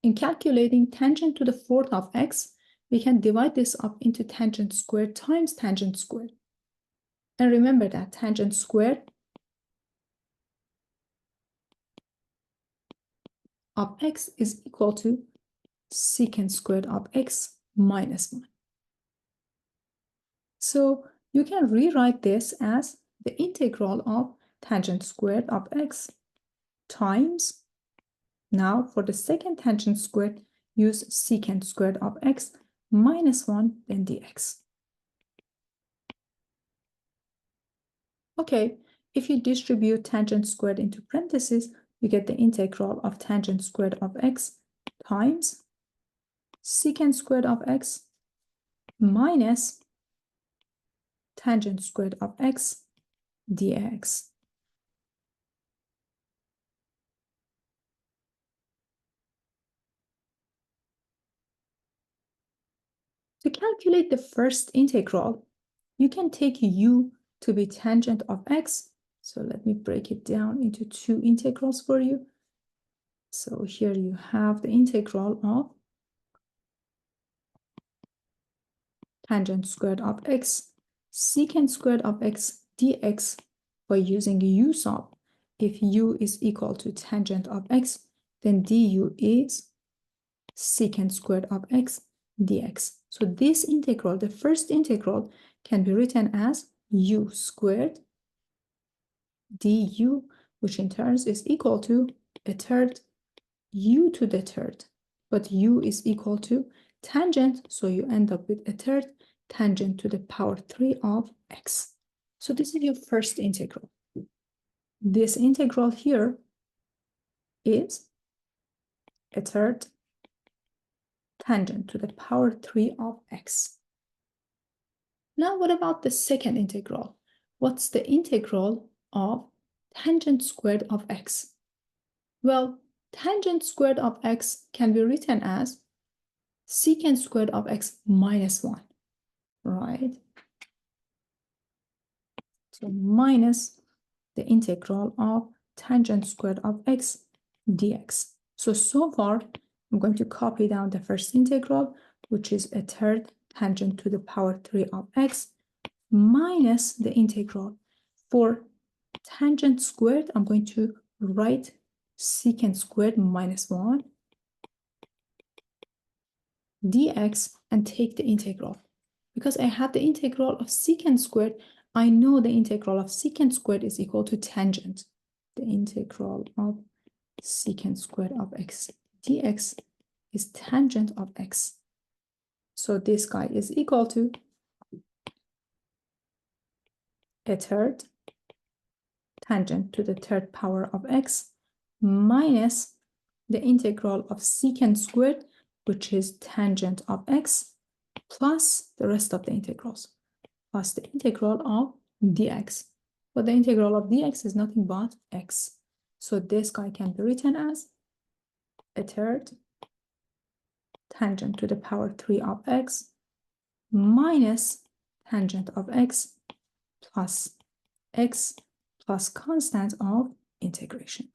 In calculating tangent to the fourth of x, we can divide this up into tangent squared times tangent squared. And remember that tangent squared of x is equal to secant squared of x minus 1. So you can rewrite this as the integral of tangent squared of x times, now for the second tangent squared, use secant squared of x minus 1, then dx. Okay, if you distribute tangent squared into parentheses, you get the integral of tangent squared of x times secant squared of x minus tangent squared of x dx. To calculate the first integral, you can take u to be tangent of x. So let me break it down into two integrals for you. So here you have the integral of tangent squared of x secant squared of x dx by using u sub. If u is equal to tangent of x, then du is secant squared of x dx. So this integral, the first integral, can be written as u squared du, which in turn is equal to a third u to the third. But u is equal to tangent, so you end up with a third tangent to the power 3 of x. So this is your first integral. This integral here is a third tangent to the power 3 of x. Now what about the second integral? What's the integral of tangent squared of x? Well, tangent squared of x can be written as secant squared of x minus 1, right? So minus the integral of tangent squared of x dx. So far, I'm going to copy down the first integral, which is a third tangent to the power 3 of x, minus the integral. For tangent squared, I'm going to write secant squared minus 1 dx and take the integral. Because I have the integral of secant squared, I know the integral of secant squared is equal to tangent. The integral of secant squared of x dx is tangent of x. So this guy is equal to a third tangent to the third power of x minus the integral of secant squared, which is tangent of x, plus the rest of the integrals, plus the integral of dx. But the integral of dx is nothing but x. So this guy can be written as a third tangent to the power 3 of x minus tangent of x plus constant of integration.